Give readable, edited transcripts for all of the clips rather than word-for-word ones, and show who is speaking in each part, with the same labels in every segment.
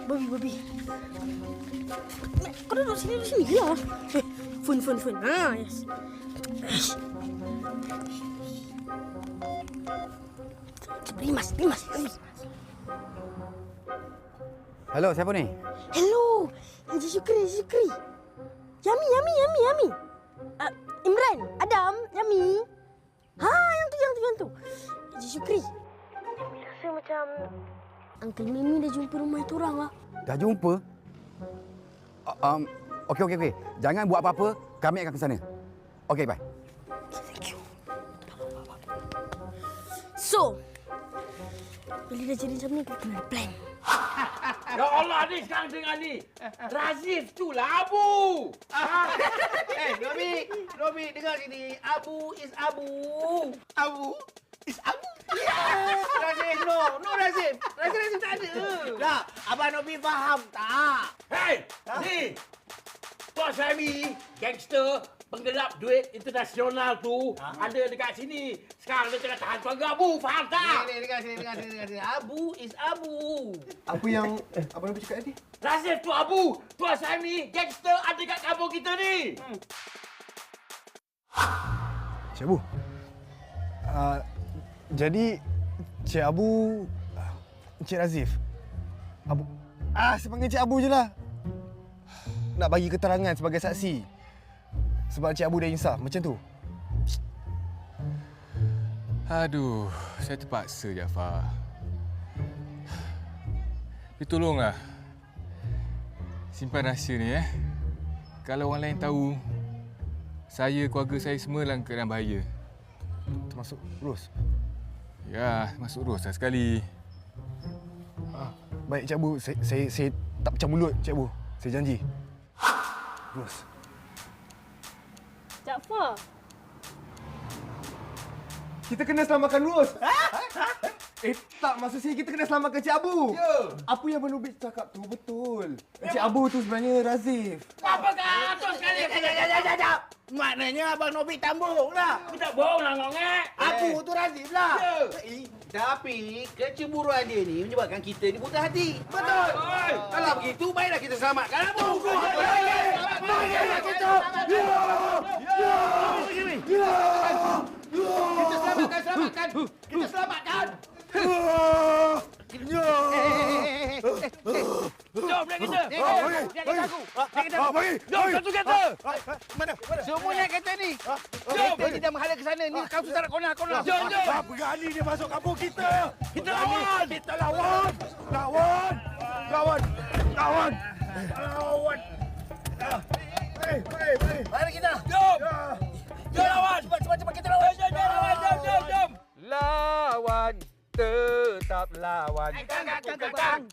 Speaker 1: Bobby. Kau duduk sini lah. Fun. Yes. Rimas.
Speaker 2: Halo, siapa ni?
Speaker 1: Hello, Haji Syukri. Yami. Imran, Adam, Yami. Yang tu. Haji Syukri. Rasa macam Uncle Mimi dah jumpa rumah itu orang lah.
Speaker 2: Dah jumpa? Okey. Jangan buat apa-apa, kami akan ke sana. Okey, bye.
Speaker 1: Thank you. So, bila dah jadi macam ni, kita kena plan.
Speaker 3: Ya Allah ni sekarang dengar ni. Razif tu lah Abu.
Speaker 4: Robi, dengar sini. Abu is Abu. Abu is Abu. Razif, no Razif. Razif tak ada. Dah, Abang Robi faham tak?
Speaker 3: Hei, ni. Tuan Sami, gangster, penggelap duit internasional tu ada dekat sini. Sekarang dia tengah tahan keluarga Abu, faham tak?
Speaker 4: Ni, dengar sini. Abu is Abu.
Speaker 5: Apa yang Abang Robi cakap tadi?
Speaker 3: Razif tu Abu, Tuan Sami, gangster ada kat kampung kita ni.
Speaker 5: Cik Abu. Jadi Cik Abu, Cik Razif. Abu. Saya panggil Cik Abu je lah. Nak bagi keterangan sebagai saksi. Sebab Cik Abu dah insaf, macam tu.
Speaker 6: Aduh, saya terpaksa, Jafar. Tapi tolonglah. Simpan rahsia ni, Kalau orang lain tahu, saya, keluarga saya semua dalam keadaan bahaya.
Speaker 5: Termasuk Ros.
Speaker 6: Ya, masuk Ros lah sekali.
Speaker 5: Baik, Cik Abu. Saya tak pecah mulut, Cik Abu. Saya janji. Ros.
Speaker 1: Jaafar.
Speaker 5: Kita kena selamatkan Ros. Tak, maksud saya kita kena selamatkan Cik Abu.
Speaker 4: Ya.
Speaker 5: Apa yang Abang Robi cakap tu betul. Cik Abu tu sebenarnya Razif.
Speaker 3: Apa kata sekali?
Speaker 4: Sekejap. Maknanya Abang Robi tambung lah.
Speaker 3: Kita bohong lah ngongek.
Speaker 4: Aku tu Razif lah.
Speaker 3: Ya.
Speaker 4: Tapi kecemburuan dia ni menyebabkan kita ni buta hati.
Speaker 3: Betul.
Speaker 4: Kalau begitu, baiklah kita selamatkan Abu. Kita selamatkan.
Speaker 3: Jom, naik kereta. Naik kereta aku. Jom, satu kereta.
Speaker 4: Mana? Semua naik kereta ni.
Speaker 3: Jom.
Speaker 4: Kereta tidak menghadap ke sana. Ni kamu tak kona.
Speaker 3: Jom.
Speaker 5: Berani dia masuk kampung kita.
Speaker 3: Kita lawan.
Speaker 5: Kita lawan.
Speaker 4: Mari kita.
Speaker 3: Jom. Jom lawan.
Speaker 4: Cepat kita lawan.
Speaker 3: Jom.
Speaker 6: Lawan, tetap lawan.
Speaker 3: Kang.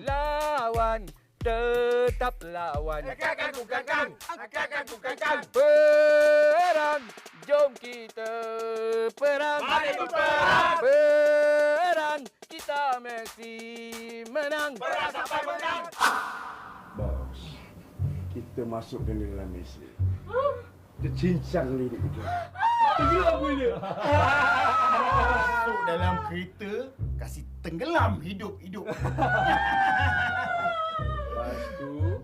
Speaker 6: Lawan, tetap lawan.
Speaker 3: Kang.
Speaker 6: Perang, jom kita perang.
Speaker 3: Mari berperang.
Speaker 6: Perang, kita mesti menang.
Speaker 3: Perang sampai menang.
Speaker 7: Bos, kita masuk ke dalam Malaysia. Kita cincang lirik kita.
Speaker 4: Masuk dalam kereta, kasih tenggelam hidup-hidup.
Speaker 7: Lepas tu,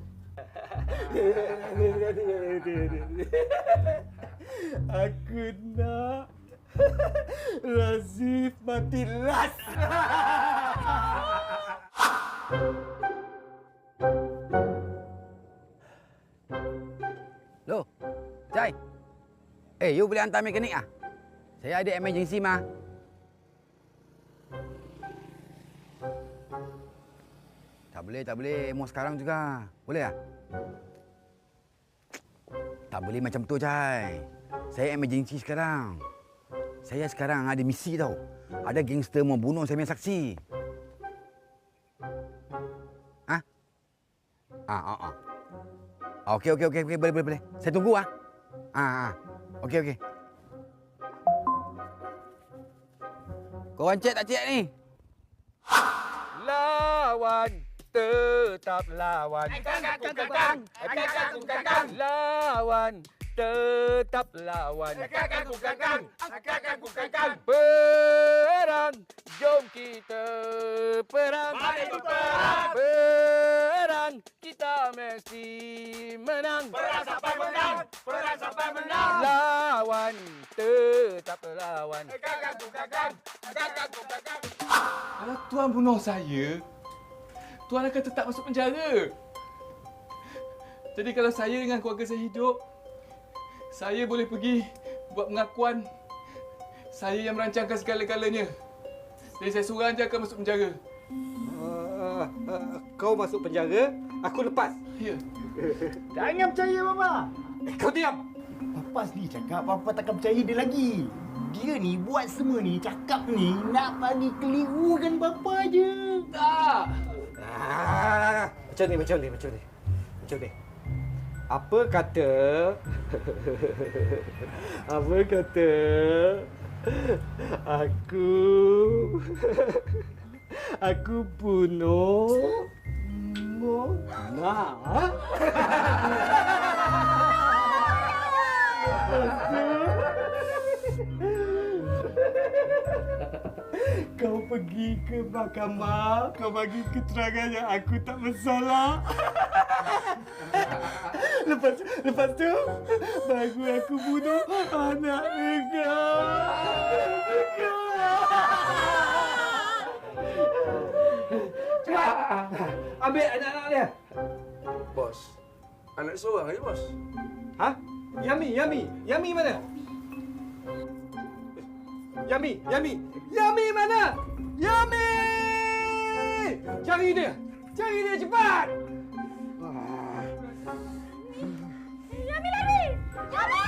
Speaker 5: Aku nak Razif mati las.
Speaker 2: Loh, Jai. You boleh hantar mekanik ah? Saya ada emergency mah. Tak boleh. Mau sekarang juga. Boleh tak? Tak boleh macam tu, Jai. Saya emergency sekarang. Saya sekarang ada misi tau. Ada gangster mau bunuh saya punya saksi. Okey. Boleh. Saya tunggu ah. Okey. Korang cek tak cek ni?
Speaker 6: Lawan, tetap lawan.
Speaker 3: Kang.
Speaker 6: Lawan, tetap lawan.
Speaker 3: Kang.
Speaker 6: Perang, jom kita
Speaker 4: perang.
Speaker 3: Mari berperang.
Speaker 4: Perang, kita mesti menang.
Speaker 3: Perang sampai menang. Perang sampai menang.
Speaker 4: Lawan, tetap lawan.
Speaker 3: Gagang tu gagang. Gagang tu gagang.
Speaker 6: Kalau tuan bunuh saya, tuan akan tetap masuk penjara. Jadi kalau saya dengan keluarga saya hidup, saya boleh pergi buat pengakuan saya yang merancangkan segala-galanya. Jadi saya seorang je akan masuk penjara.
Speaker 4: Kau masuk penjara, aku lepas.
Speaker 6: Ya.
Speaker 7: Jangan percaya, Bapa.
Speaker 4: Kau diam.
Speaker 7: Papa sendiri cakap, Papa takkan percaya dia lagi. Dia ni buat semua ni, cakap ni nak bagi kelirukan Papa je.
Speaker 6: Tak.
Speaker 4: Macam ni. Apa kata aku bunuh Mona. Kau pergi ke mahkamah, kau bagi keterangan yang aku tak bersalah. Lepas tu baru aku bunuh anak engkau. Cepat, ambil anak-anak dia.
Speaker 3: Bos, anak seorang aja bos.
Speaker 4: Ha? Yami mana? Yami mana? Yami! Cari dia cepat!
Speaker 1: Yami lari! Yami!